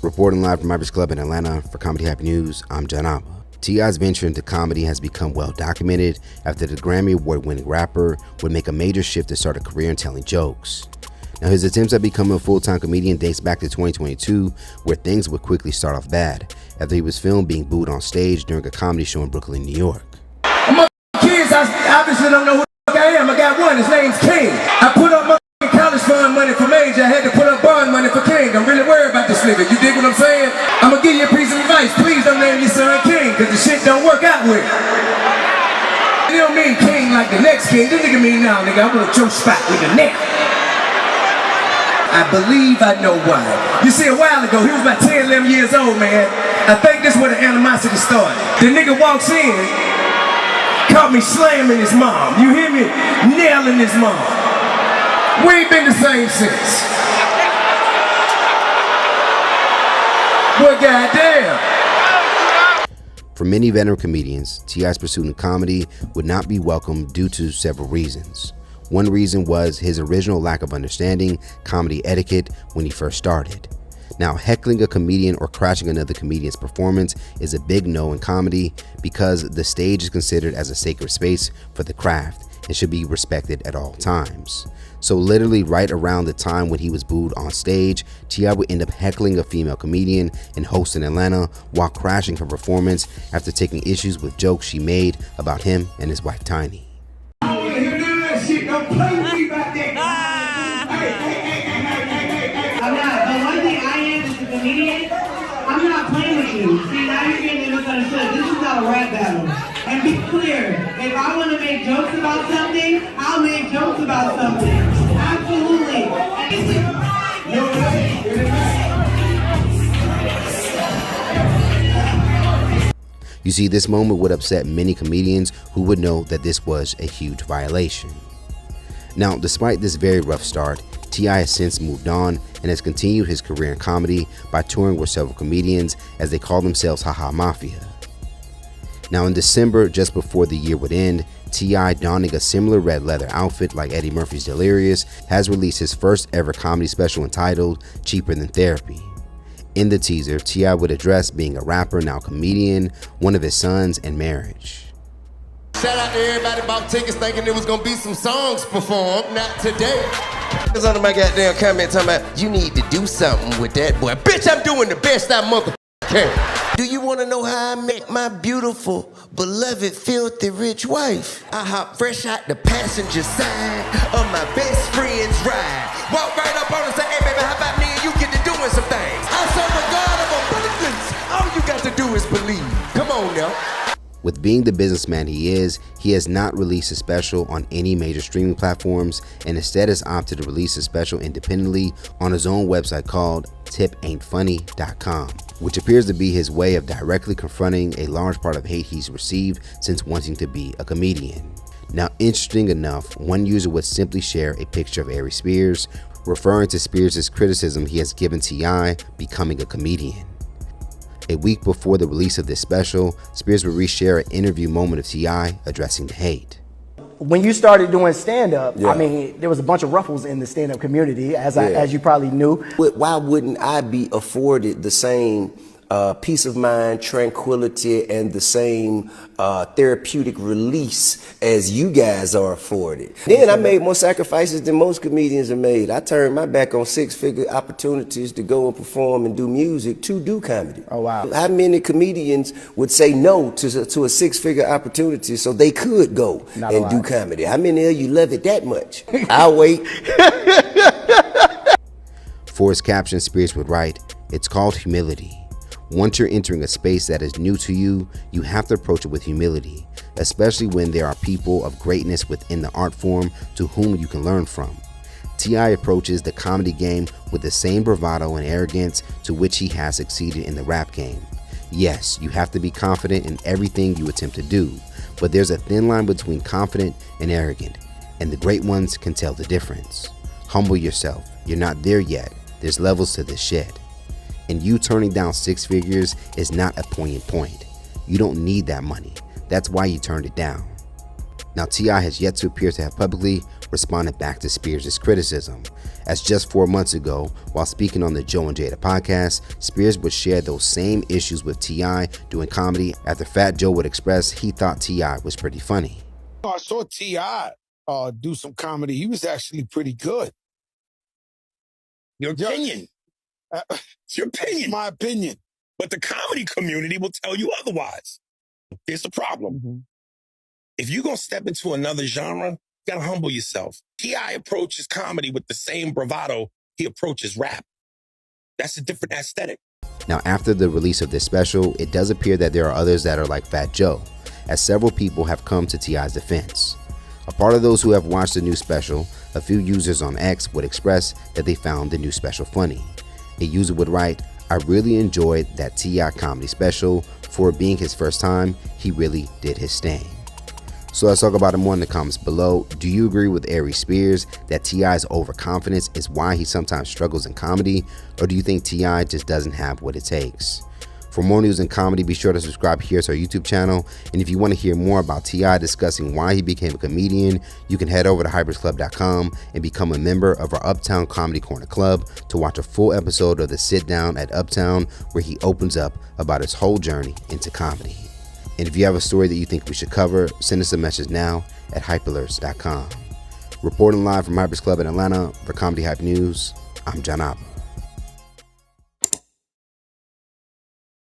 Reporting live from Arius Club in Atlanta for Comedy Happy News, I'm John Alba. T.I.'s venture into comedy has become well documented after the Grammy Award-winning rapper would make a major shift to start a career in telling jokes. Now, his attempts at becoming a full-time comedian dates back to 2022, where things would quickly start off bad after he was filmed being booed on stage during a comedy show in Brooklyn, New York. My kids, I obviously don't know who the fuck I am. I got one, his name's King. I put up my college fund money for Major. I had to put up bond money for King. I'm really worried about this nigga. You dig what I'm saying? I'm gonna give you a piece of advice. Please don't name your son King, cause the shit don't work out with. You don't mean King like the next king. This nigga mean now, nigga, I want your spot with the neck. I believe I know why. You see, a while ago, he was about 10, 11 years old, man. I think this is where the animosity started. The nigga walks in, caught me slamming his mom. You hear me? Nailing his mom. We ain't been the same since. Well, goddamn. For many veteran comedians, T.I.'s pursuit in comedy would not be welcome due to several reasons. One reason was his original lack of understanding comedy etiquette when he first started. Now, heckling a comedian or crashing another comedian's performance is a big no in comedy because the stage is considered as a sacred space for the craft and should be respected at all times. So literally right around the time when he was booed on stage, T.I. would end up heckling a female comedian and host in Atlanta while crashing her performance after taking issues with jokes she made about him and his wife Tiny. Don't play with me back there. I'm not, but one thing I am as a comedian, I'm not playing with you. See, now you're getting misunderstood. This is not a rap battle. And be clear, if I want to make jokes about something, I'll make jokes about something. Absolutely. You see, this moment would upset many comedians who would know that this was a huge violation. Now, despite this very rough start, T.I. has since moved on and has continued his career in comedy by touring with several comedians as they call themselves Haha Mafia. Now, in December, just before the year would end, T.I., donning a similar red leather outfit like Eddie Murphy's Delirious, has released his first ever comedy special entitled Cheaper Than Therapy. In the teaser, T.I. would address being a rapper, now comedian, one of his sons, and marriage. Shout out to everybody about tickets thinking there was gonna be some songs performed, not today. It's under my goddamn comment talking about, you need to do something with that boy. Bitch, I'm doing the best I motherfucking can. Do you wanna know how I met my beautiful, beloved, filthy rich wife? I hop fresh out the passenger side of my best friend's ride. Walk right up on and say, hey baby, how about me and you get to doing some things? I serve a God of abundance. All you got to do is believe. Come on now. With being the businessman he is, he has not released a special on any major streaming platforms and instead has opted to release a special independently on his own website called tipaintfunny.com, which appears to be his way of directly confronting a large part of hate he's received since wanting to be a comedian. Now, interesting enough, one user would simply share a picture of Aries Spears, referring to Spears' criticism he has given T.I. becoming a comedian. A week before the release of this special, Spears would reshare an interview moment of T.I. addressing the hate. When you started doing stand-up, Yeah. I mean, there was a bunch of ruffles in the stand-up community, as you probably knew. Why wouldn't I be afforded the same peace of mind, tranquility, and the same therapeutic release as you guys are afforded? Then I made more sacrifices than most comedians have made. I turned my back on six-figure opportunities to go and perform and do music to do comedy. Oh, wow. How many comedians would say no to a six-figure opportunity so they could go and do comedy? How many of you love it that much? I'll wait. For his caption, Spears would write, "It's called humility. Once you're entering a space that is new to you, you have to approach it with humility, especially when there are people of greatness within the art form to whom you can learn from." T.I. approaches the comedy game with the same bravado and arrogance to which he has succeeded in the rap game. Yes, you have to be confident in everything you attempt to do, but there's a thin line between confident and arrogant, and the great ones can tell the difference. Humble yourself. You're not there yet. There's levels to this shit. And you turning down six figures is not a poignant point. You don't need that money. That's why you turned it down. Now, T.I. has yet to appear to have publicly responded back to Spears' criticism, as just 4 months ago, while speaking on the Joe and Jada podcast, Spears would share those same issues with T.I. doing comedy after Fat Joe would express he thought T.I. was pretty funny. I saw T.I. Do some comedy. He was actually pretty good. Your opinion. It's your opinion. My opinion. But the comedy community will tell you otherwise. Here's the problem. Mm-hmm. If you're going to step into another genre, you got to humble yourself. T.I. approaches comedy with the same bravado he approaches rap. That's a different aesthetic. Now, after the release of this special, it does appear that there are others that are like Fat Joe, as several people have come to T.I.'s defense. A part of those who have watched the new special, a few users on X would express that they found the new special funny. A user would write, "I really enjoyed that T.I. comedy special. For it being his first time, he really did his thing." So let's talk about it more in the comments below. Do you agree with Aries Spears that T.I.'s overconfidence is why he sometimes struggles in comedy, or do you think T.I. just doesn't have what it takes? For more news and comedy, be sure to subscribe here to our YouTube channel. And if you want to hear more about T.I. discussing why he became a comedian, you can head over to hypersclub.com and become a member of our Uptown Comedy Corner Club to watch a full episode of the Sit Down at Uptown, where he opens up about his whole journey into comedy. And if you have a story that you think we should cover, send us a message now at hypealerts.com. Reporting live from Hypers Club in Atlanta for Comedy Hype News, I'm John Abba.